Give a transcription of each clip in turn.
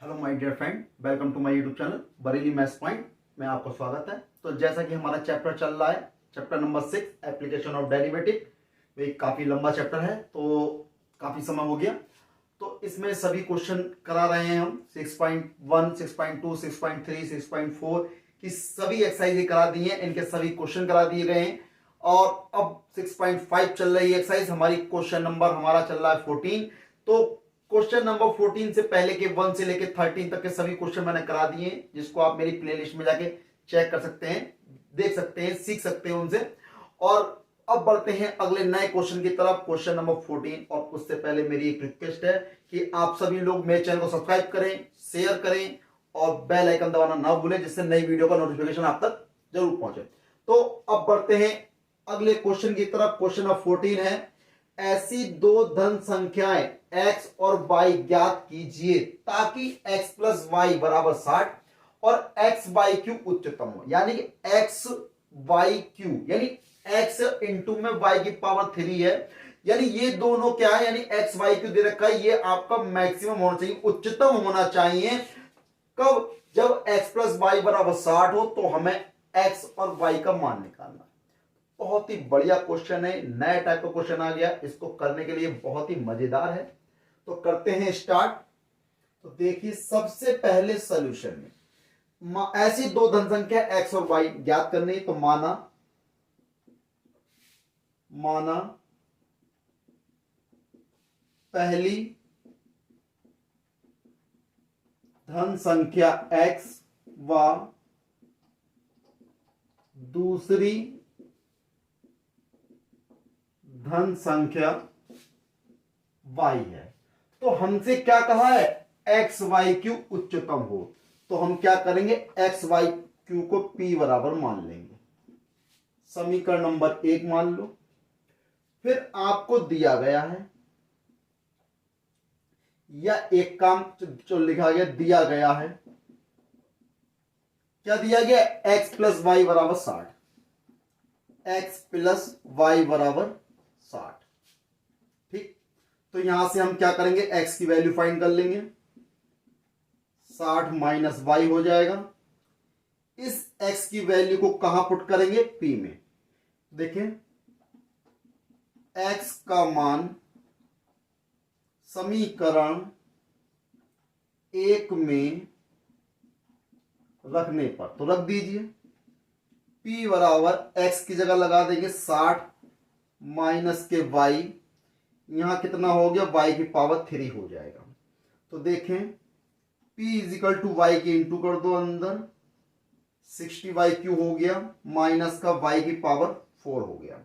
Hello my dear friend, welcome to my YouTube channel Bareilly maths point में आपको स्वागत है। तो जैसा कि हमारा चैप्टर चल रहा है, chapter number 6 application of derivative. ये काफी लंबा चैप्टर है, तो काफी समय हो गया। तो इसमें सभी क्वेश्चन करा रहे हैं हम 6.1, 6.2, 6.3, 6.4 की सभी एक्सरसाइज करा दी है, इनके सभी क्वेश्चन करा दिए गए हैं। और अब 6.5 चल रही है एक्सरसाइज हमारी। क्वेश्चन नंबर हमारा चल रहा है 14। तो क्वेश्चन नंबर 14 से पहले के 1 से लेकर 13 तक के सभी क्वेश्चन मैंने करा दिए हैं, जिसको आप मेरी प्लेलिस्ट में जाके चेक कर सकते हैं, देख सकते हैं, सीख सकते हैं उनसे। और अब बढ़ते हैं अगले नए क्वेश्चन की तरफ, क्वेश्चन नंबर 14। और उससे पहले मेरी एक रिक्वेस्ट है कि आप सभी लोग मेरे चैनल को सब्सक्राइब करें, शेयर करें और बेल आइकन दबाना ना भूलें, जिससे नई वीडियो का नोटिफिकेशन आप तक जरूर पहुंचे। तो अब बढ़ते हैं अगले क्वेश्चन की तरफ। क्वेश्चन नंबर 14 है, ऐसी दो धन संख्याएं x और y ज्ञात कीजिए ताकि x प्लस वाई बराबर 60 और x बाई क्यू उच्चतम हो। यानी कि x बाई क्यू यानी x इंटू में y की पावर 3 है। यानी ये दोनों क्या है, यानी x बाई क्यू दे रखा है, ये आपका मैक्सिमम होना चाहिए, उच्चतम होना चाहिए। कब? जब x प्लस वाई बराबर 60 हो, तो हमें x और y का मान निकालना। बहुत ही बढ़िया क्वेश्चन है, नया टाइप का क्वेश्चन आ गया, इसको करने के लिए बहुत ही मजेदार है। तो करते हैं स्टार्ट। तो देखिए, सबसे पहले सॉल्यूशन में ऐसी दो धन संख्या x और y ज्ञात करनी। तो माना पहली धन संख्या x व दूसरी धन संख्या y है। तो हमसे क्या कहा है, एक्स वाई क्यू उच्चतम हो। तो हम क्या करेंगे, एक्स वाई क्यू को p बराबर मान लेंगे, समीकरण नंबर 1 मान लो। फिर आपको दिया गया है, या एक काम जो लिखा गया, दिया गया है, क्या दिया गया, x प्लस वाई बराबर 60, x प्लस वाई बराबर 60। ठीक, तो यहां से हम क्या करेंगे, x की वैल्यू फाइंड कर लेंगे, 60 माइनस वाई हो जाएगा। इस x की वैल्यू को कहां पुट करेंगे, p में। देखें, x का मान समीकरण 1 में रखने पर, तो रख दीजिए, p बराबर x की जगह लगा देंगे 60 माइनस के y, यहां कितना हो गया, y की पावर 3 हो जाएगा। तो देखें, p इजिकल टू वाई के इंटू कर दो, अंदर 60y³ हो गया, माइनस का y की पावर 4 हो गया।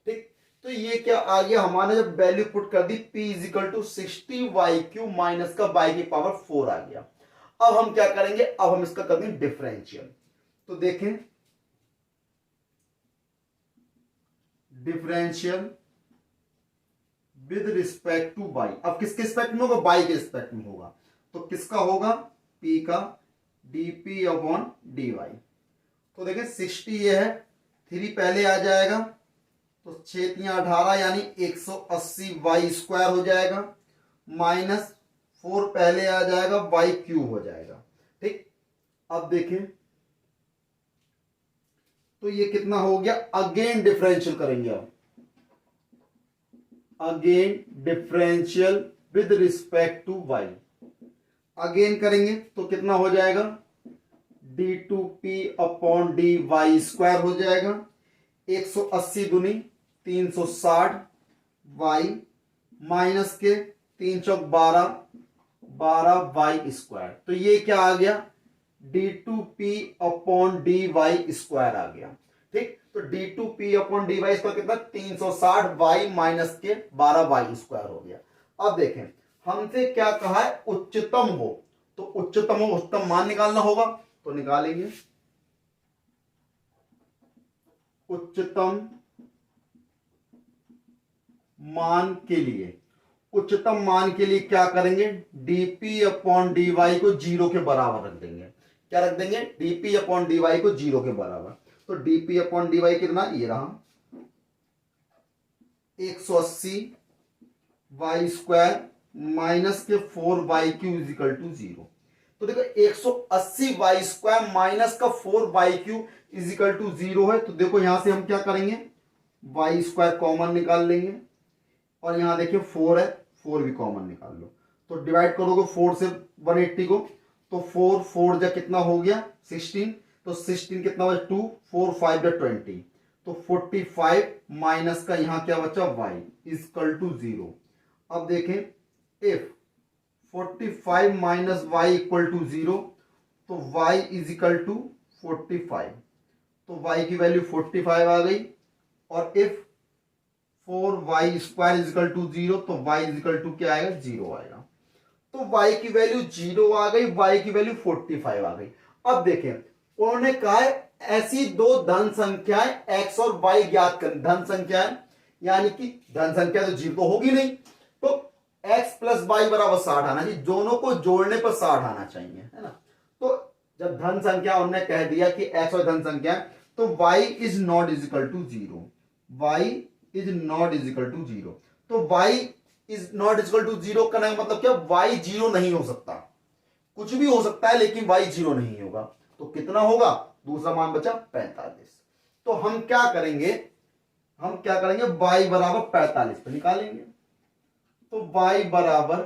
ठीक, तो ये क्या आ गया, हमारे जब वैल्यू पुट कर दी, p is equal to 60y³ minus का y की पावर 4 आ गया। अब हम क्या करेंगे, अब हम इसका कर देंगे डिफरेंशियल। तो देखें, differential with respect to y। अब किसके रिस्पेक्ट में होगा, y के रिस्पेक्ट में होगा। तो किसका होगा, p का dp अपॉन dy। तो देखें, 60 ये है, 3 पहले आ जाएगा, तो 6 18 यानी 180y² हो जाएगा, माइनस 4 पहले आ जाएगा, y³ हो जाएगा। ठीक, अब देखें, तो ये कितना हो गया, अगेन डिफरेंशियल करेंगे। अब again differential with respect to y, again करेंगे तो कितना हो जाएगा, d2p अपॉन dy² हो जाएगा, 180 दूनी 360 y माइनस के 3 चौक 12 y²। तो ये क्या आ गया, d2p अपॉन dy² आ गया। ठीक, तो d2p अपॉन dy² कितना, 360 y माइनस के 12 y² हो गया। अब देखें, हमसे क्या कहा है, उच्चतम हो। तो उच्चतम हो, उच्चतम मान निकालना होगा, तो निकालेंगे। उच्चतम मान के लिए, उच्चतम मान के लिए क्या करेंगे, dp अपॉन dy को 0 के बराबर रख देंगे। क्या रख देंगे, dp अपॉन dy को 0 के बराबर। तो dp अपॉन dy कितना, ये रहा 180y² माइनस के 4y³ इजिकल टू 0। तो देखो 180 वाई स्क्वायर माइनस का 4 y cube is equal to 0 है। तो देखो यहां से हम क्या करेंगे, वाई स्क्वायर कॉमन निकाल लेंगे और यहां देखिए 4 है, 4 भी कॉमन निकाल लो। तो डिवाइड करोगे 4 से 180 को, तो 4 4 जा कितना हो गया 16, तो 16 कितना बचा 2, 4 5 जा 20, तो 45 माइनस का यहां क्या बचा y इज इक्वल टू 0। अब देखें if 45 minus y equal to 0, तो y इज इक्वल टू 45, तो y की वैल्यू 45 आ गई। और if 4y square is equal to 0, तो y इज इक्वल टू क्या आएगा 0 आएगा। तो y की वैल्यू 0 आ गई, y की वैल्यू 45 आ गई। अब देखें उन्होंने कहा है ऐसी दो धन संख्याएं x और y ज्ञात कर, धन संख्याएं यानी कि धन संख्या तो 0 होगी नहीं, तो x प्लस वाई बराबर 60 आना चाहिए, दोनों को जोड़ने पर 60 आना चाहिए, है ना। तो जब धन संख्या उन्होंने कह दिया कि x और धन संख्या, तो y is not is equal to 0, y is not is equal to 0। तो y is not is equal to 0 का मतलब क्या, y 0 नहीं हो सकता, कुछ भी हो सकता है लेकिन y 0 नहीं होगा। तो कितना होगा, दूसरा मान बचा 45। तो हम क्या करेंगे, y बराबर 45 पे निकालेंगे। तो y बराबर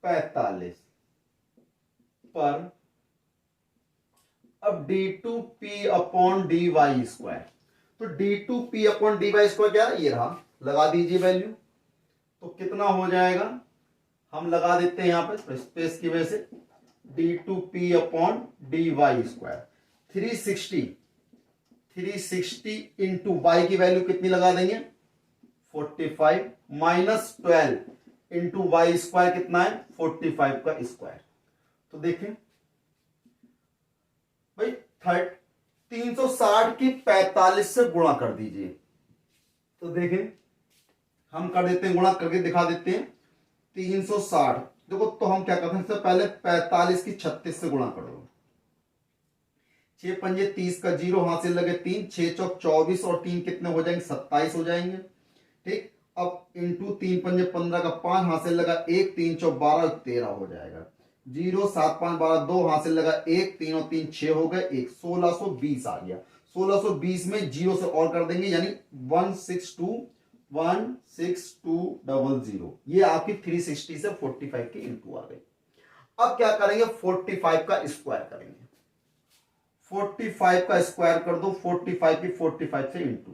45 पर अब d2p upon d y square, तो d2p upon d y square क्या है, ये रहा, लगा दीजिए वैल्यू। तो कितना हो जाएगा, हम लगा देते हैं यहां पर स्पेस की वजह से, d2p upon d y square 360 into y की वैल्यू कितनी लगा देंगे 45 माइनस 12 इंटू वाई स्क्वायर कितना है 45 का स्क्वायर। तो देखें भाई 360 की 45 से गुणा कर दीजिए। तो देखें हम कर देते हैं, गुणा करके दिखा देते हैं। 360 देखो, तो हम क्या करते हैं, सबसे पहले 45 की 36 से गुणा कर दो, 6 पंजे 30 का 0 हासिल लगे 3, 6 चौक 24 और 3 कितने हो जाएंगे 27 हो जाएंगे। ठीक, अब इंटू 3 पंजे 15 का 5 हासिल लगा 1, 3 चौक 12 13 हो जाएगा। 0 7 5 12 2 हासिल लगा 1, 3 और 3 6 हो गए 1, 1620 आ गया। 1620 में 0 से और कर देंगे यानी 16200, ये आपकी 360 से 45 की इंटू आ गई। अब क्या करेंगे 45 का स्क्वायर करेंगे, 45 का स्क्वायर कर दो, 45 की 45 से इंटू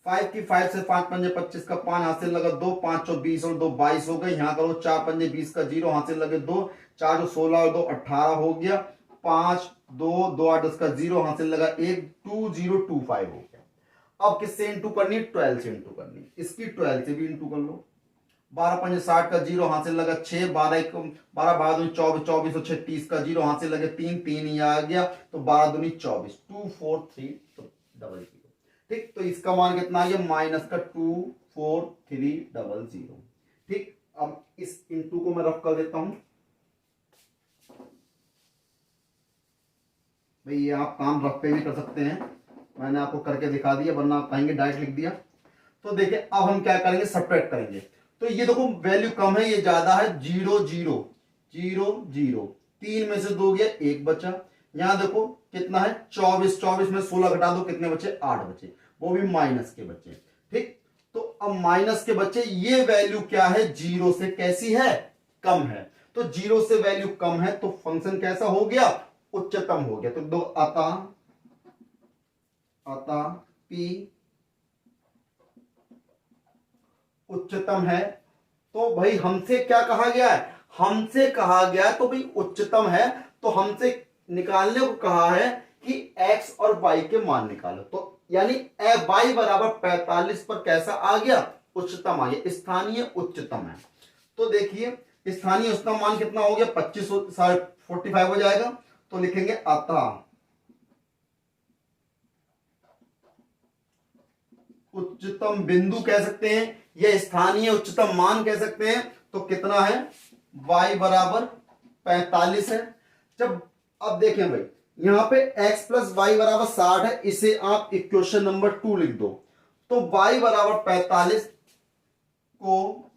5 की 5 से 5 पंजे 25 का 5 हासिल लगा 2, 5 चौ 20 और 2 22 हो गए। यहां करो 4 पंजे 20 का 0 हासिल लगे 2, 4 चौ 16 और 2 18 हो गया। 5 2 2 8 10 का 0 हासिल लगा 1, 2025 हो गया। अब किससे इंटू करनी है 12 से इंटू करनी, इसकी 12 से भी इंटू कर लो। 12 पंजे 60 का 0 हासिल लगा 6, 12 12 12 24 24 और 6 30 का 0 हासिल लगे 3 3 ही आ गया। तो 12 दूनी 24, 243 तो डबल 0। ठीक, तो इसका मान कितना आ गया माइनस का 24300। ठीक, अब इस इंटू को मैं रफ कर देता हूं भाई, ये आप काम रफ पे भी कर सकते हैं, मैंने आपको करके दिखा दिया, वरना आप कहेंगे डायरेक्ट लिख दिया। तो देखिए अब हम क्या करेंगे सब्ट्रैक्ट करेंगे। तो ये देखो वैल्यू कम है, ये ज्यादा है, 0 0 0 0, 3 में से 2 गया 1 बचा। यहां देखो कितना है 24, 24 में 16 घटा दो कितने बचे 8 बचे, वो भी माइनस के बचे। ठीक, तो अब माइनस के बचे, ये वैल्यू क्या है 0 से कैसी है कम है। तो 0 से वैल्यू कम है तो फंक्शन कैसा हो गया उच्चतम हो गया। तो दो अतः P उच्चतम है। तो भाई हमसे क्या कहा गया है, हमसे कहा गया तो भाई उच्चतम है, तो हमसे निकालने को कहा है कि x और y के मान निकालो। तो यानी y बराबर 45 पर कैसा आ गया उच्चतम आ गया, स्थानीय उच्चतम है। तो देखिए स्थानीय उच्चतम मान कितना हो गया 45 हो जाएगा। तो लिखेंगे अतः उच्चतम बिंदु कह सकते हैं या स्थानीय उच्चतम मान कह सकते हैं। तो कितना है y बराबर 45 है। जब अब देखें भाई यहां पे x प्लस वाई बराबर 60 है, इसे आप इक्वेशन नंबर 2 लिख दो। तो y बराबर 45 को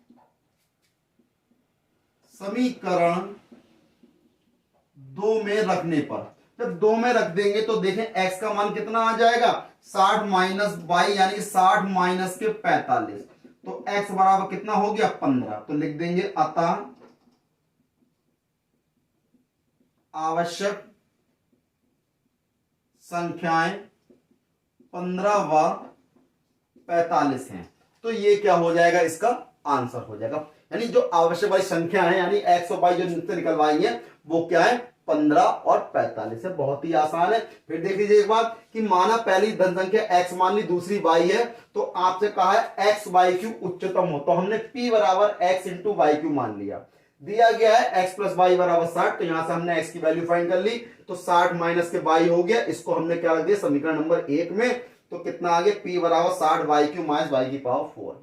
समीकरण 2 में रखने पर, जब 2 में रख देंगे तो देखें x का मान कितना आ जाएगा 60 माइनस 22 यानी 60 माइनस के 45, तो x बराबर कितना हो गया 15। तो लिख देंगे अतः आवश्यक संख्याएं 15 व 45 हैं। तो ये क्या हो जाएगा, इसका आंसर हो जाएगा। यानी जो आवश्यक वाली संख्या है यानी x और y जो नीचे निकलवाई है वो क्या है 15 और 45 है। बहुत ही आसान है। फिर देख लीजिए एक बात कि माना पहली धन संख्या x मान ली, दूसरी y है, तो आपसे कहा है x y क्यू उच्चतम हो, तो हमने p बराबर x इंटू वाई क्यू मान लिया। दिया गया है x प्लस वाई बराबर 60, तो यहां से हमने x की वैल्यू फाइंड कर ली, तो 60 माइनस के y हो गया। इसको हमने क्या रख दिया समीकरण नंबर 1 में, तो कितना आ गया p बराबर 60 वाई क्यू माइनस वाई की पावर 4।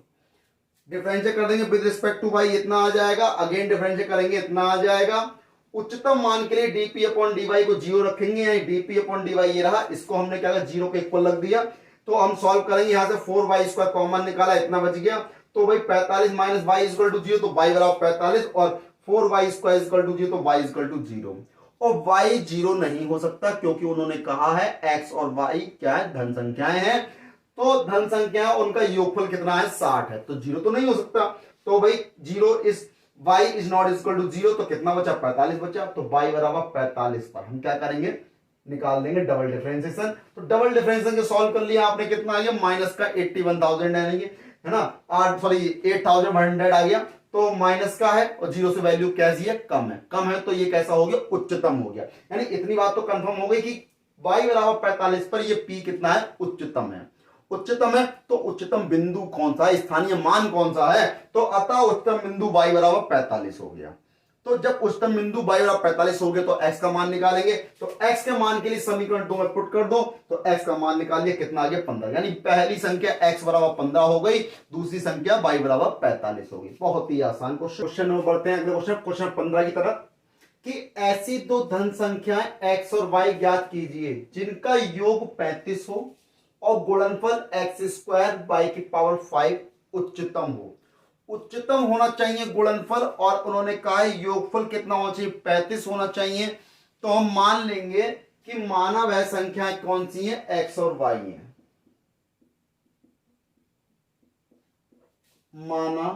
डिफरेंशिएट कर देंगे विद रिस्पेक्ट टू y, इतना आ जाएगा। अगेन डिफरेंशिएट करेंगे, इतना आ जाएगा। उच्चतम मान के लिए dp अपॉन dy को 0 रखेंगे, यानी dp अपॉन dy ये रहा, इसको हमने क्या किया 0 के इक्वल रख दिया। तो हम सॉल्व करेंगे, यहां से 4y स्क्वायर कॉमन निकाला, इतना बच गया। तो भाई 45 माइनस y इक्वल टू 0, तो y बराबर 45 और 4y स्क्वायर इक्वल टू 0, तो y इक्वल टू 0। और y 0 नहीं हो सकता क्योंकि उन्होंने कहा है x और y क्या है धन संख्याएं हैं, तो धन संख्या उनका योगफल कितना है 60 है, तो 0 तो नहीं हो सकता। तो भाई 0 is y is not equal to 0, तो कितना बचा 45 बचा, तो y बराबर 45 पर हम क्या करेंगे निकाल देंगे डबल डिफरेंशिएशन। तो डबल डिफरेंशिएशन के सॉल्व कर लिया आपने, कितना आ गया माइनस का 81,000 है ना, 8,100 आ गया। तो माइनस का है और 0 से वैल्यू कैसी है कम है, कम है तो ये कैसा हो गया उच्चतम हो गया। यानी इतनी बात तो कंफर्म हो गई कि y बराबर 45 पर ये p कितना है उच्चतम है। उच्चतम है तो उच्चतम बिंदु कौन सा है, स्थानीय मान कौन सा है, तो अतः उच्चतम बिंदु y बराबर 45 हो गया। तो जब उच्चतम बिंदु y बराबर 45 हो गया तो x का मान निकालेंगे, तो x के मान के लिए समीकरण 2 में पुट कर दो, तो x का मान निकाल लिया, कितना आ गया 15। यानी पहली संख्या x बराबर 15 हो गई, दूसरी संख्या y बराबर 45 हो गई। बहुत ही आसान क्वेश्चन में बढ़ते हैं अगले क्वेश्चन, क्वेश्चन 15 की तरफ कि ऐसी दो धन संख्याएं x और y ज्ञात कीजिए जिनका योग 35 हो और गुणनफल x स्क्वायर y की पावर 5 उच्चतम हो। उच्चतम होना चाहिए गुणनफल, और उन्होंने कहा है योगफल कितना होना चाहिए 35 होना चाहिए। तो हम मान लेंगे कि माना वह संख्याएं कौन सी हैं x और y हैं। माना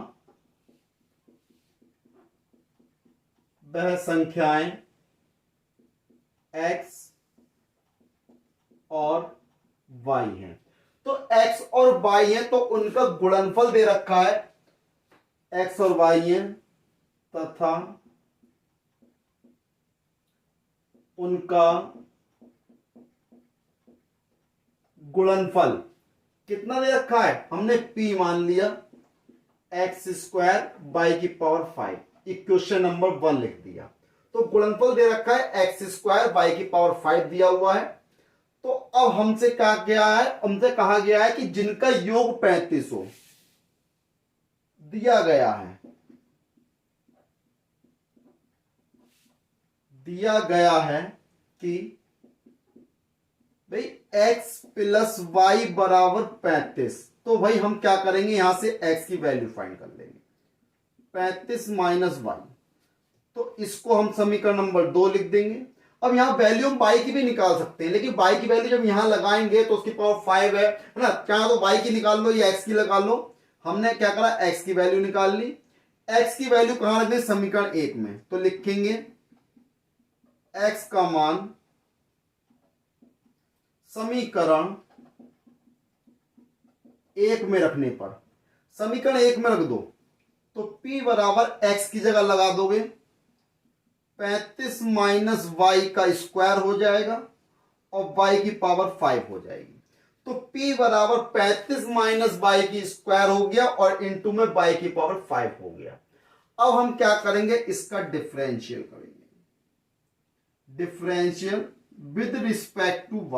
वह संख्याएं x और y हैं, तो x और y है तो उनका गुणनफल दे रखा है x और y है तथा उनका गुणनफल कितना दे रखा है, हमने p मान लिया x स्क्वायर y की पावर 5, इक्वेशन नंबर 1 लिख दिया। तो गुणनफल दे रखा है x स्क्वायर y की पावर 5 दिया हुआ है। तो अब हमसे क्या गया है, हमसे कहा गया है कि जिनका योग 35 हो, दिया गया है, दिया गया है कि भाई x प्लस वाई बराबर 35। तो भाई हम क्या करेंगे यहां से x की वैल्यू फाइंड कर लेंगे, 35 माइनस वाई, तो इसको हम समीकरण नंबर 2 लिख देंगे। अब यहां वैल्यू हम y की भी निकाल सकते हैं, लेकिन y की वैल्यू जब यहां लगाएंगे तो उसकी पावर 5 है ना, चाहे तो y की निकाल लो या x की लगा लो। हमने क्या करा x की वैल्यू निकाल ली, x की वैल्यू कहां रख दी समीकरण 1 में, तो लिखेंगे x का मान समीकरण 1 में रखने पर, समीकरण 1 में रख दो तो p बराबर x की जगह लगा दोगे 35 माइनस वाई का स्क्वायर हो जाएगा और y की पावर 5 हो जाएगी। तो p बराबर 35 माइनस वाई की स्क्वायर हो गया और इनटू में y की पावर 5 हो गया। अब हम क्या करेंगे, इसका डिफरेंशियल करेंगे, differential with respect to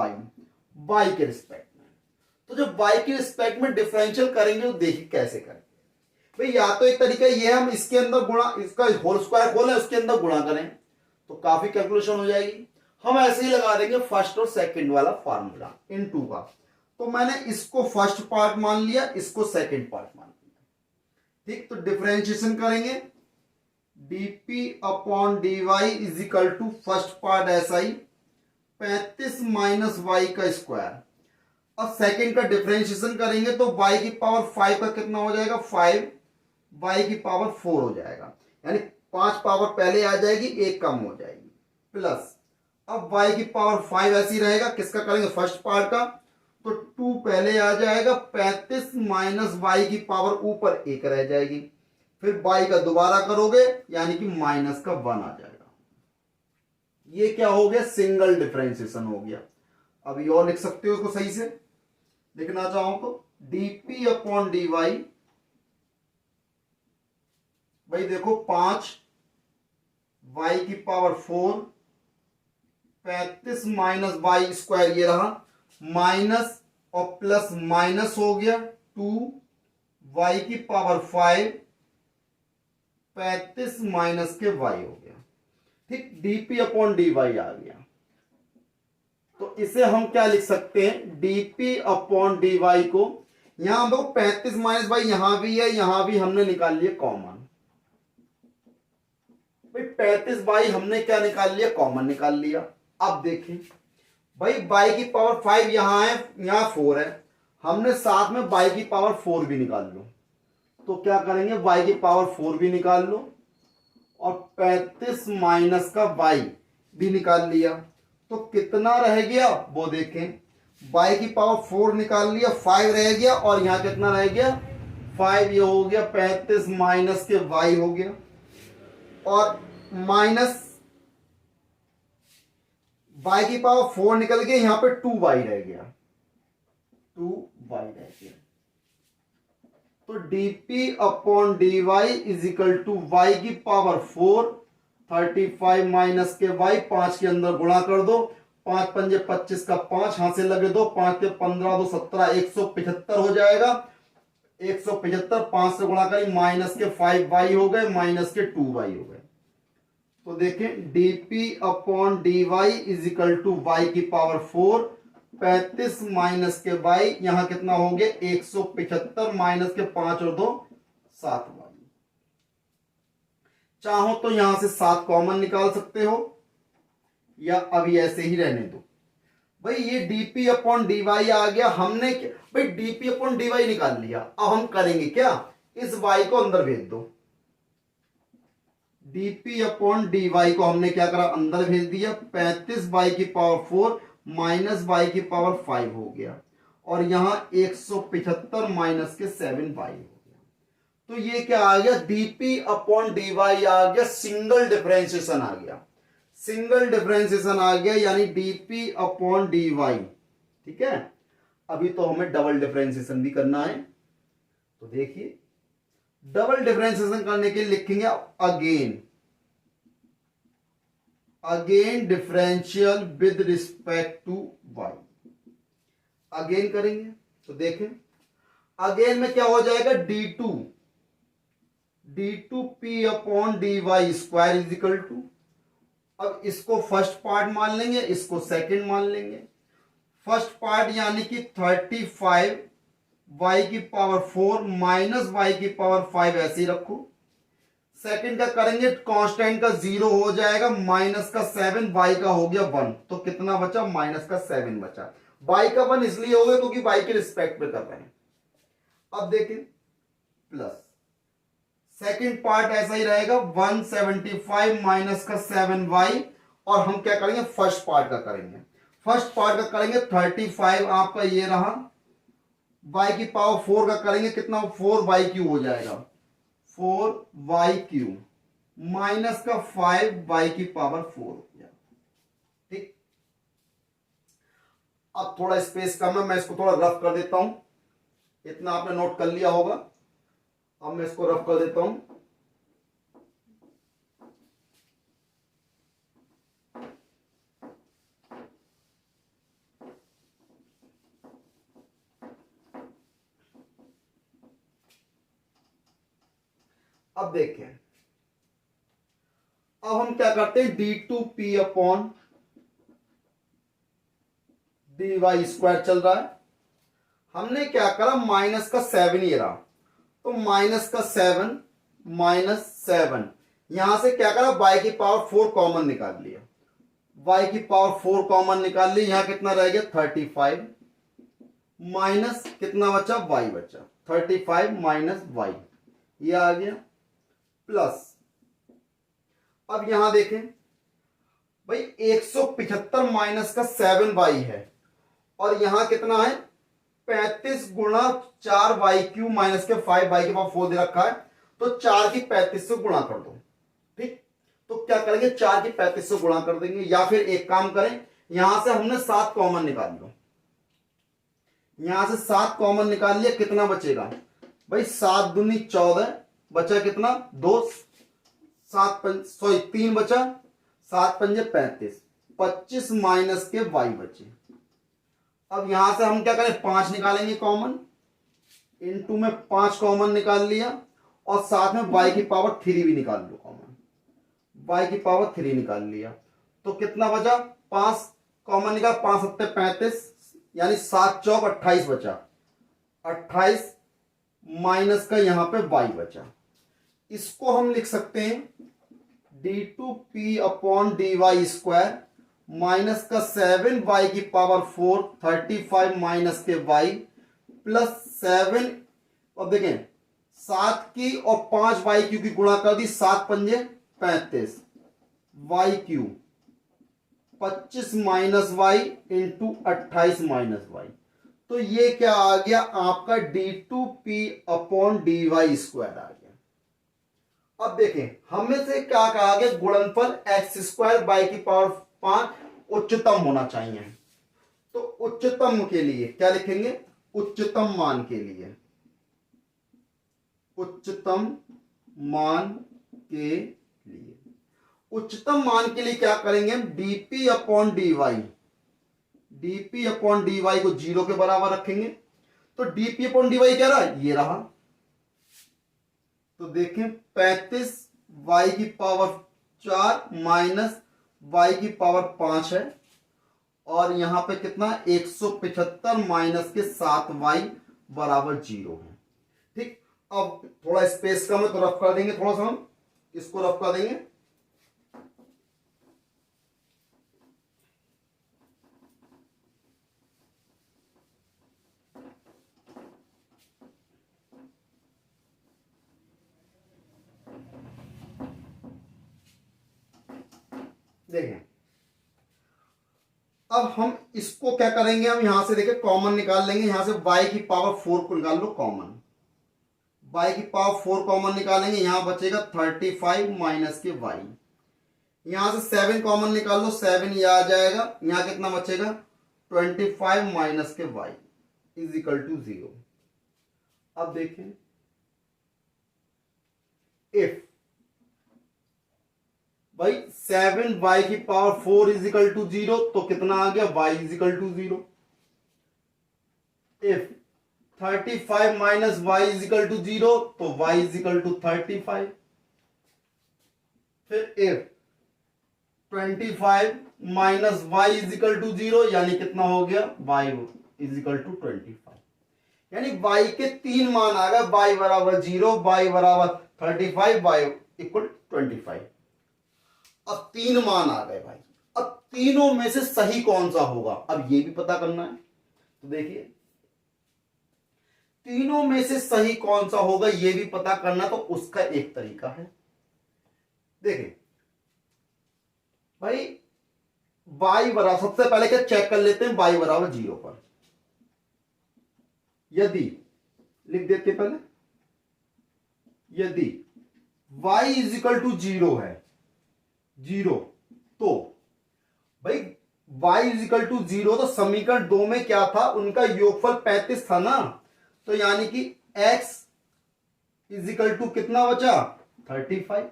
y के रिस्पेक्ट में। तो जब y के रिस्पेक्ट में डिफरेंशियल करेंगे तो देखिए कैसे करेंगे भाई, या तो एक तरीका ये हम इसके अंदर गुणा, इसका होल स्क्वायर खोलें उसके अंदर गुणा करें तो काफी कैलकुलेशन हो जाएगी। हम ऐसे ही लगा देंगे फर्स्ट और सेकंड वाला फार्मूला इनटू का, तो मैंने इसको फर्स्ट पार्ट मान लिया, इसको सेकंड पार्ट मान लिया, ठीक। तो डिफरेंशिएशन करेंगे, dp upon dy is equal to first part ऐसा ही 35 माइनस वाई का स्क्वायर। अब सेकंड का डिफरेंशिएशन करेंगे तो y की पावर 5 का कितना हो जाएगा 5, y की पावर 4 हो जाएगा, यानी 5 पावर पहले आ जाएगी, एक कम हो जाएगी, प्लस अब y की पावर 5 ऐसी रहेगा, किसका करेंगे फर्स्ट पार्ट का, तो 2 पहले आ जाएगा, 35 माइनस वाई की पावर ऊपर एक रह जाएगी, फिर y का दोबारा करोगे यानी कि माइनस का 1 आ जाएगा। ये क्या हो गया, सिंगल डिफरेंशिएशन हो गया। अभी और लिख सकते हो उसको सही से लिखना चाहो तो dp अपॉन dy, भाई देखो 5 y की पावर 4, 35 माइनस वाई स्क्वायर ये रहा, माइनस और प्लस माइनस हो गया 2 y की पावर 5, 35 माइनस के y हो गया, ठीक, dp अपॉन dy आ गया। तो इसे हम क्या लिख सकते हैं, dp अपॉन dy को, यहां देखो 35 माइनस वाई यहां भी है, यहां भी हमने निकाल लिया कॉमन, भाई 35 वाई हमने क्या निकाल लिया, कॉमन निकाल लिया। अब देखें भाई y की पावर 5 यहां है, यहां 4 है, हमने साथ में y की पावर 4 भी निकाल लो, तो क्या करेंगे y की पावर 4 भी निकाल लो और 35 माइनस का y भी निकाल लिया, तो कितना रह गया वो देखें, y की पावर 4 निकाल लिया, 5 रह गया और यहां कितना रह गया 5, ये हो गया 35 माइनस के y हो गया, और माइनस y की पावर 4 निकल गया, यहां पे 2y रह गया, 2y रह गया। तो dp upon dy is equal to y की पावर 4, 35 माइनस के y, 5 के अंदर गुणा कर दो, 5 पंजे 25 का 5, हाथ से लगे दो, 5 के 15 दो 17, 175 हो जाएगा, 175 5 से गुणा करें, माइनस के 5y हो गए, माइनस के 2y हो गए। तो देखें dp upon dy is equal to y की पावर 4, 35 माइनस के y, यहां कितना हो गया 175 माइनस के 5 और 2 7y। चाहो तो यहां से 7 कॉमन निकाल सकते हो या अभी ऐसे ही रहने दो। भाई ये dp अपॉन dy आ गया, हमने भाई dp अपॉन dy निकाल लिया, अब हम करेंगे क्या, इस y को अंदर भेज दो, dp अपॉन dy को हमने क्या करा अंदर भेज दिया, 35 y की पावर 4 माइनस y की पावर 5 हो गया, और यहां 175 माइनस के 7y हो गया। तो ये क्या आ गया, dp अपॉन dy आ गया, सिंगल डिफरेंशिएशन आ गया, सिंगल डिफरेंशिएशन आ गया, यानी dp अपॉन dy, ठीक है। अभी तो हमें डबल डिफरेंशिएशन भी करना है, तो देखिए डबल डिफरेंशिएशन करने के लिए लिखेंगे again differential with respect to y, again करेंगे तो देखें अगेन में क्या हो जाएगा, d2p upon dy square is equal to, अब इसको फर्स्ट पार्ट मान लेंगे, इसको सेकंड मान लेंगे। फर्स्ट पार्ट यानी कि 35 y की पावर 4 माइनस y की पावर 5 ऐसे ही रखो। सेकंड का करेंगे, कांस्टेंट का 0 हो जाएगा, माइनस का 7, y का हो गया 1, तो कितना बचा, माइनस का 7 बचा। y का 1 इसलिए हो गया क्योंकि y के रिस्पेक्ट में कर रहे हैं। अब देखें प्लस सेकंड पार्ट ऐसा ही रहेगा, 175 माइनस का 7y, और हम क्या करेंगे फर्स्ट पार्ट का करेंगे। फर्स्ट पार्ट का करेंगे 35 आपका ये रहा, y की पावर 4 का करेंगे कितना, 4y³ हो जाएगा, 4y³ माइनस का 5y की पावर 4 हो गया, ठीक। अब थोड़ा स्पेस कम है, मैं इसको थोड़ा रफ कर देता हूं, इतना आपने नोट कर लिया होगा, अब मैं इसको रफ कर देता हूं। अब देखें, अब हम क्या करते हैं, d2p अपॉन dy स्क्वायर चल रहा है, हमने क्या करा माइनस का 7 ये रहा, तो माइनस का 7 माइनस 7 यहां से क्या करा, y की पावर 4 कॉमन निकाल लिया, y की पावर 4 कॉमन निकाल ली, यहां कितना रह गया 35 माइनस कितना बचा y बचा, 35 माइनस y ये आ गया, प्लस अब यहां देखें भाई 175 माइनस का 7y है और यहां कितना है 35 गुणा 4y³ माइनस के 5y के पास 4 दे रखा है, तो 4 की 35 से गुणा कर दो। ठीक, तो क्या करेंगे 4 की 35 से गुणा कर देंगे, या फिर एक काम करें यहां से हमने 7 कॉमन निकाल लो, यहां से 7 कॉमन निकाल लिया, कितना बचेगा भाई 7 दूनी 14 बचा कितना 2, 3 बचा, 7 पंजे 35, 25 माइनस के y बचे। अब यहां से हम क्या करें 5 निकालेंगे कॉमन, इनटू में 5 कॉमन निकाल लिया और साथ में y की पावर 3 भी निकाल लो कॉमन, y की पावर 3 निकाल लिया, तो कितना बचा 5 कॉमन निकाल, 5 सत्ते 35 यानी 7 चौक 28 बचा, 28 माइनस का यहां पे y बचा। इसको हम लिख सकते हैं d2p/dy² माइनस का 7y की पावर 4 35 माइनस के y प्लस 7, अब देखें 7 की और 5y³ की गुणा कर दी, 7 पंजे 35 y³ 25 minus y into 28 minus y, तो ये क्या आ गया आपका d2p/dy² आ गया। अब देखें हमें से क्या कहा गया, गुणनफल x² y की पावर 5 उच्चतम होना चाहिए, तो उच्चतम के लिए क्या लिखेंगे, उच्चतम मान के लिए, उच्चतम मान के लिए, उच्चतम मान के लिए क्या करेंगे हम dp/dy को 0 के बराबर रखेंगे, तो dp/dy क्या रहा, ये रहा, तो देखें 35 y की पावर 4 माइनस y की पावर 5 है, और यहां पे कितना 175 माइनस के 7y बराबर 0 है। ठीक, अब थोड़ा स्पेस कम है तो रफ कर देंगे, थोड़ा सा हम इसको रफ कर देंगे, देखें अब हम इसको क्या करेंगे, हम यहां से देखें कॉमन निकाल लेंगे, यहां से y की पावर 4 को निकाल लो कॉमन, y की पावर 4 कॉमन निकालेंगे, यहां बचेगा 35 माइनस के y, यहां से 7 कॉमन निकाल लो, 7 ये आ जाएगा, यहां कितना बचेगा 25 माइनस के y इज इक्वल टू 0। अब देखें इफ भाई 7y की पावर 4 इज इक्वल टू 0, तो कितना आ गया y is equal to 0। If 35 minus y is equal to 0, तो y इज इक्वल टू 35। फिर if 25 minus y is equal to 0, यानी कितना हो गया y इज इक्वल टू 25, यानी y के 3 मान आ गए, y बराबर 0, y बराबर 35, y इक्वल 25। अब 3 मान आ गए भाई, अब तीनों में से सही कौन सा होगा, अब ये भी पता करना है, तो देखिए तीनों में से सही कौन सा होगा ये भी पता करना, तो उसका एक तरीका है, देखिए भाई y बराबर, सबसे पहले क्या चेक कर लेते हैं y बराबर 0 पर, यदि लिख देते पहले, यदि y इज इक्वल टू 0 है, 0, तो भाई y इज इक्वल टू 0, तो समीकरण 2 में क्या था, उनका योगफल 35 था ना, तो यानी कि x इज इक्वल टू कितना बचा 35।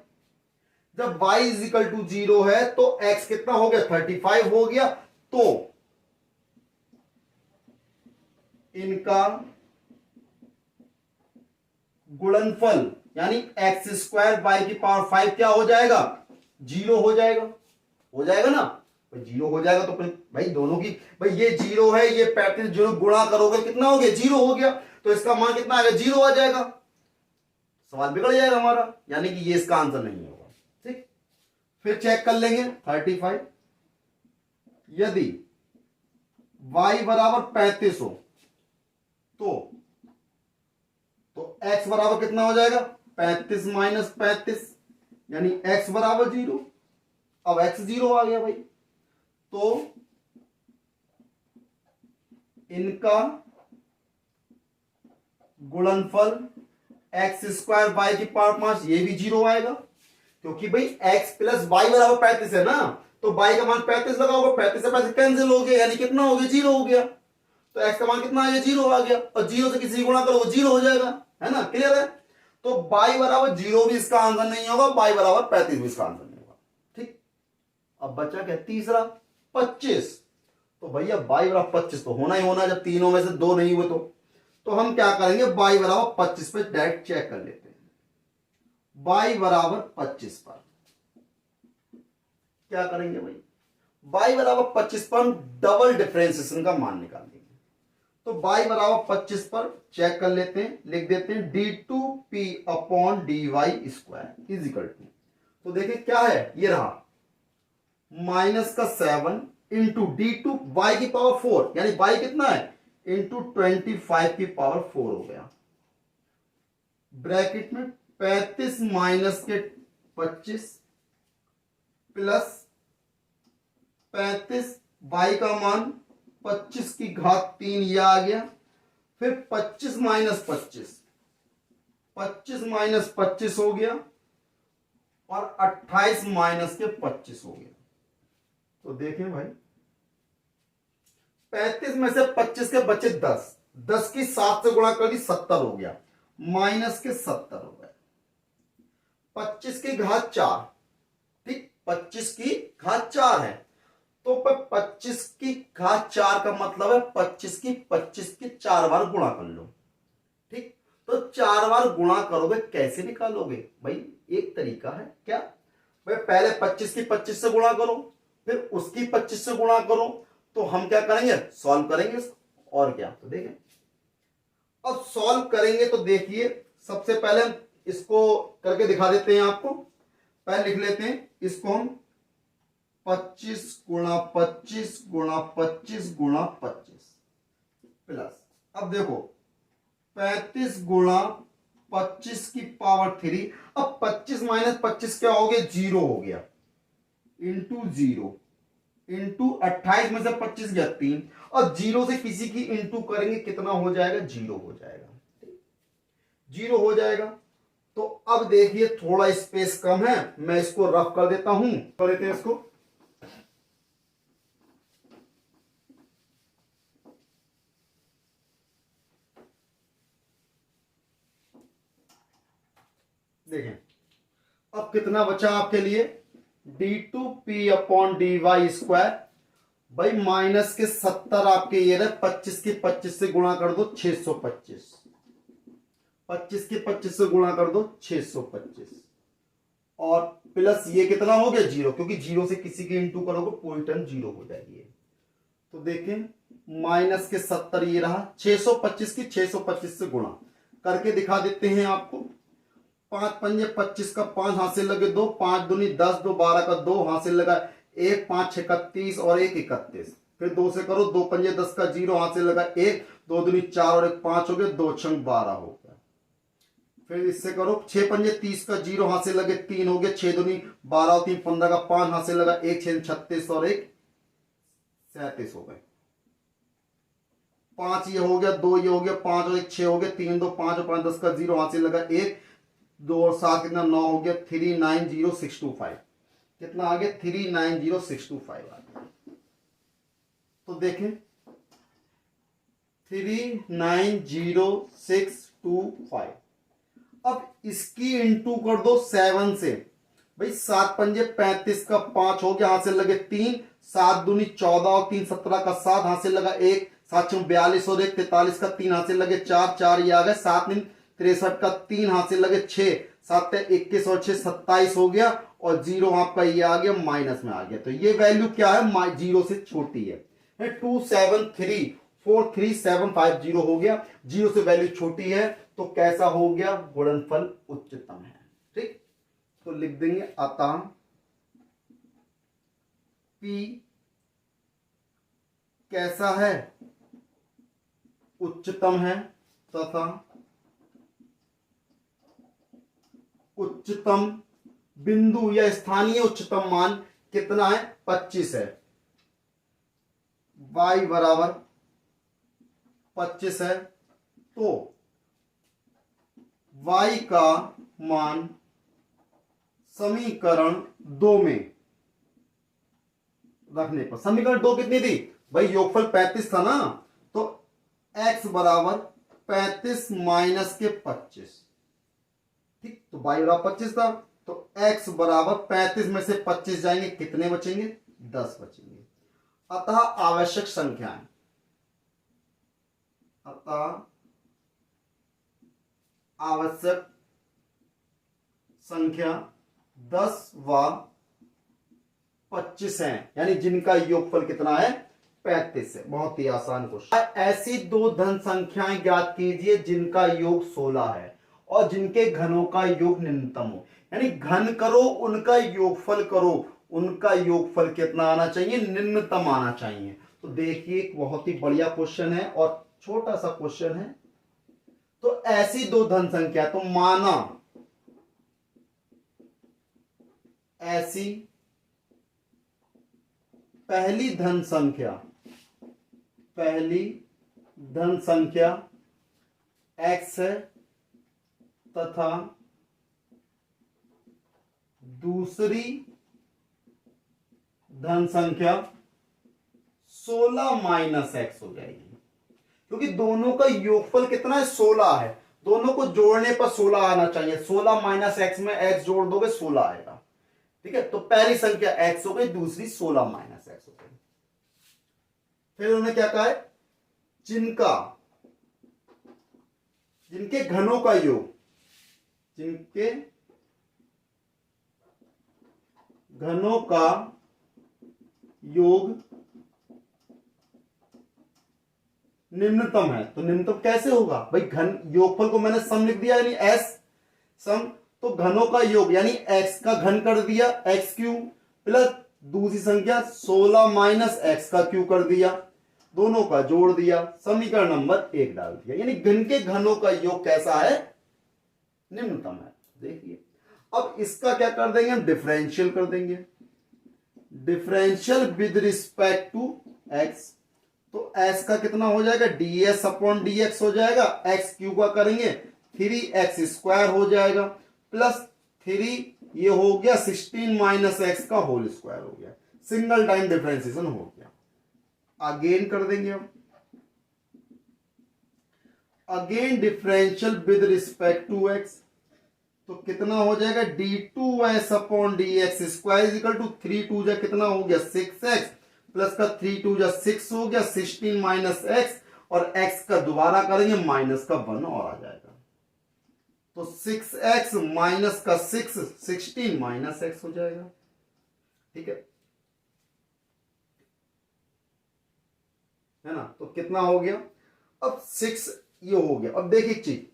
जब y इज इक्वल टू 0 है तो x कितना हो गया 35 हो गया, तो इनका गुणनफल यानी x² y की पावर 5 क्या हो जाएगा 0 हो जाएगा, हो जाएगा ना, 0 हो जाएगा, तो भाई दोनों की, भाई ये 0 है, ये 35 जो गुणा करोगे कितना हो गया 0 हो गया, तो इसका मान कितना आएगा 0 आ जाएगा, सवाल बिगड़ जाएगा हमारा, यानी कि ये इसका आंसर नहीं होगा। फिर चेक कर लेंगे 35। यदि y बराबर 35 हो तो x बराबर कितना हो जाएगा 35 माइनस 35, यानी x बराबर 0। अब x 0 आ गया भाई, तो इनका गुणनफल x स्क्वायर y की पावर 5 ये भी 0 आएगा, क्योंकि भाई x प्लस y बराबर 35 है ना, तो y का मान 35 लगाओगे, 35 से 35 कैंसिल हो गया, यानी कितना हो गया 0 हो गया। तो x का मान कितना आ गया 0 आ गया, और 0 से किसी गुणा करोगे 0 हो जाएगा, है ना, क्लियर है। तो y बराबर 0 भी इसका आंसर नहीं होगा, y बराबर 35 भी इसका आंसर नहीं होगा। ठीक, अब बचा क्या तीसरा 25। तो भैया y बराबर 25 तो होना ही होना, जब तीनों में से दो नहीं हुए तो हम क्या करेंगे y बराबर 25 पे डायरेक्ट चेक कर लेते हैं। y बराबर 25 पर क्या करेंगे भाई, y बराबर 25 पर हम डबल डिफरेंशिएशन का मान निकाल देंगे। तो y बराबर 25 पर चेक कर लेते हैं, लिख देते हैं d2p upon dy square is equal to, तो देखिए क्या है, ये रहा माइनस का 7 इंटू d2 y की पावर 4, यानी y कितना है इंटू 25 की पावर 4 हो गया, ब्रैकेट में 35 माइनस के 25 प्लस 35 y का मान 25 की घात 3 ये आ गया, फिर 25 माइनस 25, 25 माइनस 25 हो गया, और 28 माइनस के 25 हो गया। तो देखें भाई 35 में से 25 के बचे 10, 10 की 7 से गुणा कर दी 70 हो गया, माइनस के 70 हो गए, 25 की घात 4, ठीक 25 की घात 4 है, तो 25 की घात 4 का मतलब है 25 की 4 बार गुणा कर लो। ठीक, तो 4 बार गुणा करोगे, कैसे निकालोगे भाई, एक तरीका है क्या भाई, पहले 25 की 25 से गुणा करो, फिर उसकी 25 से गुणा करो, तो हम क्या करेंगे सॉल्व करेंगे इसको, और क्या, तो देखें अब सॉल्व करेंगे तो देखिए सबसे पहले हम इसको करके दिखा देते हैं आपको। पहले लिख लेते हैं इसको हम 25 गुणा 25 गुणा 25 गुणा 25 प्लस, अब देखो 35 गुणा 25 की पावर 3, अब 25 माइनस 25 क्या हो गया 0 हो गया, इंटू 0 इंटू 28 में से 25 गया 3, और 0 से किसी की इंटू करेंगे कितना हो जाएगा 0 हो जाएगा, 0 हो जाएगा। तो अब देखिए थोड़ा स्पेस कम है, मैं इसको रफ कर देता हूं, कर देते हैं इसको, देखें अब कितना बचा आपके लिए d2p अपॉन dy स्क्वायर, भाई माइनस के 70 आपके ये रहे, 25 की 25 से गुणा कर दो 625, 25 की 25 से गुणा कर दो 625, और प्लस ये कितना हो गया 0, क्योंकि 0 से किसी की इंटू करोगे पूरी टर्म 0 हो जाएगी। तो देखें माइनस के 70 ये रहा, 625 की 625 से गुणा करके दिखा देते हैं आपको, 5 पंजे 25 का 5 हाथ से लगे 2, 5 दूनी 10, 2 12 का 2 हाथ से लगा 1, 5 6 31 और 1 31, फिर 2 से करो 2 पंजे 10 का 0 हाथ से लगा 1, 2 दूनी 4 और 1 5 हो गए, 2 6 12 हो गया, फिर इससे करो 6 पंजे 30 का 0 हाथ से लगे 3 हो गए, 6 दूनी 12 और 3 15 का 5 हाथ से लगा 1 6 36 और 1 37 हो गए, 5 ये हो गया, 2 ये हो गया, 5 और 1 6 हो गए, 3 2 5 और 5 10 का 0 हाथ से लगा 1, 2 और 7 कितना 9 हो गया, 390625, कितना आ गया 390625 आ गया। तो देखें 390625, अब इसकी इंटू कर दो 7 से, भाई 7 पंजे 35 का 5 हो गया, हाथ से लगे 3, 7 दूनी 14 और 3 17 का 7 हाथ से लगा 1, 7 42 और 1 43 का 3 हाथ से लगे 4, 4 ये आ गए, 7 63 का 3 हाथ से लगे 6, 7 21 और 6 27 हो गया, और 0 आपका ये आ गया माइनस में आ गया। तो ये वैल्यू क्या है 0 से छोटी है, 2734375 हो गया, 0 से वैल्यू छोटी है, तो कैसा हो गया गुणनफल उच्चतम है। ठीक, तो लिख देंगे अतः P कैसा है, उच्चतम है तथा उच्चतम बिंदु या स्थानीय उच्चतम मान कितना है, 25 है। y बराबर 25 है तो y का मान समीकरण 2 में रखने पर, समीकरण 2 कितनी थी भाई, योगफल 35 था ना, तो x बराबर 35 माइनस के 25, ठीक, तो y बराबर 25 था तो x बराबर 35 में से 25 जाएंगे, कितने बचेंगे, 10 बचेंगे। अतः आवश्यक संख्याएं, अतः आवश्यक संख्या 10 व 25 है, यानी जिनका योगफल कितना है, 35 है। बहुत ही आसान क्वेश्चन। ऐसी दो धन संख्याएं ज्ञात कीजिए जिनका योग 16 है और जिनके घनों का योग न्यूनतम हो, यानी घन करो उनका योगफल करो, उनका योगफल कितना आना चाहिए, न्यूनतम आना चाहिए। तो देखिए एक बहुत ही बढ़िया क्वेश्चन है और छोटा सा क्वेश्चन है। तो ऐसी दो धन संख्या, तो माना ऐसी पहली धन संख्या x है तथा दूसरी धन संख्या 16 माइनस x हो जाएगी, क्योंकि दोनों का योगफल कितना है, 16 है, दोनों को जोड़ने पर 16 आना चाहिए। 16 माइनस x में x जोड़ दोगे 16 आएगा, ठीक है। तो पहली संख्या x हो गई, दूसरी 16 माइनस x हो गई। फिर उन्होंने क्या कहा है, जिनके घनों का योग, जिनके घनों का योग निम्नतम है। तो निम्नतम कैसे होगा भाई, घन योगफल को मैंने सम लिख दिया, यानी s सम, तो घनों का योग यानी x का घन कर दिया x क्यूब प्लस दूसरी संख्या 16 माइनस x का क्यूब कर दिया, दोनों का जोड़ दिया, समीकरण नंबर 1 डाल दिया, यानी घन के घनों का योग कैसा है, निम्नतम है। देखिए अब इसका क्या कर देंगे हम, डिफरेंशियल कर देंगे, differential with respect to x, तो s का कितना हो जाएगा, ds अपॉन dx हो जाएगा, x क्यूब का करेंगे 3x स्क्वायर हो जाएगा प्लस 3 ये हो गया 16 माइनस x का होल स्क्वायर हो गया, सिंगल टाइम डिफरेंशिएशन हो गया। अगेन कर देंगे हम, again differential with respect to x, तो कितना हो जाएगा, d2s upon dx square is equal to 3 2 जा कितना हो गया 6x प्लस का 3 2 जा 6 हो गया 16 माइनस x, और x का दोबारा करेंगे माइनस का 1 और आ जाएगा, तो 6x माइनस का 6 16 माइनस x हो जाएगा, ठीक है ना। तो कितना हो गया, अब 6 ये हो गया। अब देखिए चीज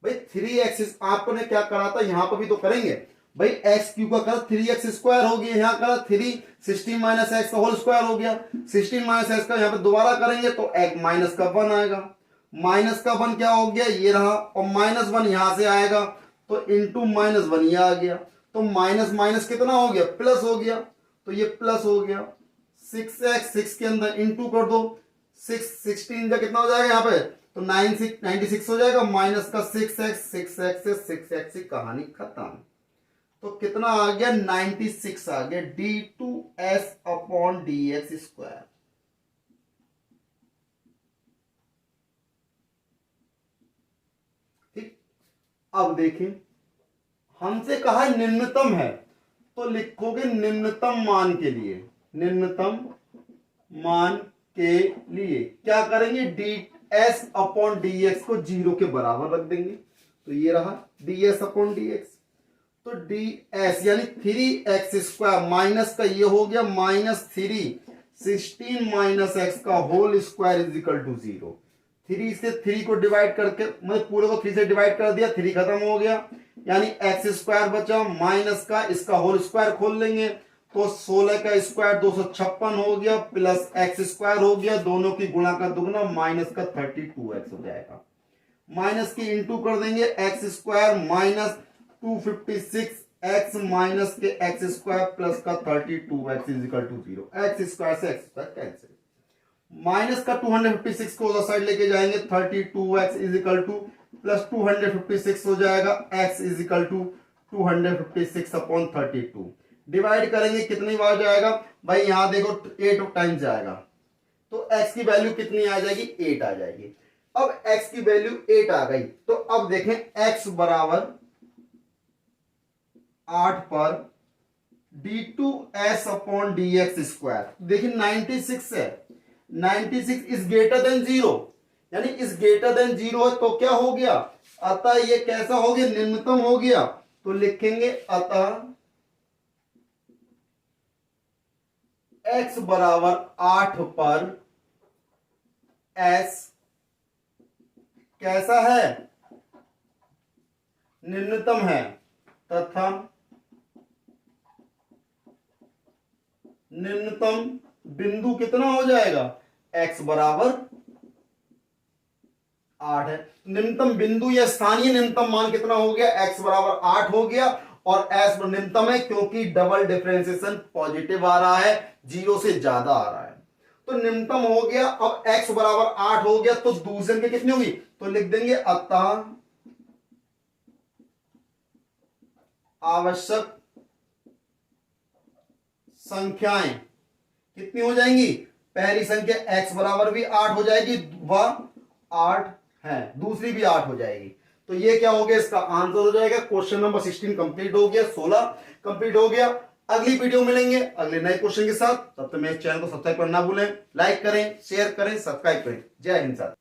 भाई 3x आपने क्या करा था, यहां पर भी तो करेंगे भाई, x क्यूब का करा 3x स्क्वायर हो गया, यहां करा 3 16 माइनस x का होल स्क्वायर हो गया, 16 माइनस x का यहां पे दोबारा करेंगे तो एक माइनस का 1 आएगा, माइनस का 1 क्या हो गया, ये रहा, और माइनस 1 यहां से आएगा तो इंटू माइनस 1 ये आ गया, तो माइनस माइनस कितना हो गया, प्लस हो गया, तो ये प्लस हो गया, 6x 6 के अंदर इंटू कर दो, 6 16 का कितना हो जाएगा यहाँ पे, तो 96 हो जाएगा, माइनस का 6x से 6x की कहानी खत्म। तो कितना आ गया, 96 आ गया, d2s अपॉन dx स्क्वायर। ठीक, अब देखें हमसे कहा निम्नतम है, तो लिखोगे निम्नतम मान के लिए, निम्नतम मान के लिए क्या करेंगे, ds अपॉन dx को 0 के बराबर रख देंगे, तो ये रहा ds अपॉन dx, तो ds यानी 3x स्क्वायर माइनस का ये हो गया माइनस 3 16 माइनस x का whole square is equal to 0। 3 से 3 को डिवाइड करके, मैं पूरे को 3 से डिवाइड कर दिया, 3 खत्म हो गया, यानी x स्क्वायर बचा माइनस का इसका होल स्क्वायर खोल लेंगे तो 16 का स्क्वायर 256 हो गया प्लस एक्स स्क्वायर हो गया, दोनों की गुणा का दुगना माइनस का 32x हो जाएगा। माइनस की इंटू कर देंगे x square minus 256 x minus के एक्स स्क्वायर प्लस का 32x is equal to 0। X square से एक्स स्क्वायर कैंसिल, माइनस का 256 को उधर साइड लेके जाएंगे 32x is equal two plus 256 हो जाएगा, x is equal to 256 upon 32। Divide करेंगे कितनी बार जाएगा भाई, यहां देखो 8 टाइम्स जाएगा, तो x की वैल्यू कितनी आ जाएगी, 8 आ जाएगी। अब x की वैल्यू 8 आ गई, तो अब देखें x बराबर 8 पर d2s अपॉन dx स्क्वायर। देखिए 96 है, 96 इज ग्रेटर देन 0, यानी इज ग्रेटर देन 0 है, तो क्या हो गया, अतः ये कैसा हो गया, निम्नतम हो गया। तो लिखेंगे अतः x बराबर 8 पर s कैसा है, निम्नतम है, तथा निम्नतम बिंदु कितना हो जाएगा, x बराबर 8 है। निम्नतम बिंदु या स्थानीय निम्नतम मान कितना हो गया, x बराबर 8 हो गया, और s निम्नतम है क्योंकि डबल डिफरेंशिएशन पॉजिटिव आ रहा है, 0 से ज्यादा आ रहा है, तो निम्नतम हो गया। अब x बराबर 8 हो गया, तो दूसरे की कितनी होगी, तो लिख देंगे अतः आवश्यक संख्याएं कितनी हो जाएंगी, पहली संख्या x बराबर भी 8 हो जाएगी, वह 8 है, दूसरी भी 8 हो जाएगी। तो ये क्या हो गया, इसका आंसर हो जाएगा। क्वेश्चन नंबर 16 कंप्लीट हो गया, 16 कंप्लीट हो गया। अगली वीडियो मिलेंगे अगले नए क्वेश्चन के साथ, तब तक मेरे चैनल को सब्सक्राइब करना भूलें, लाइक करें, शेयर करें, सब्सक्राइब करें। जय हिंद साथ।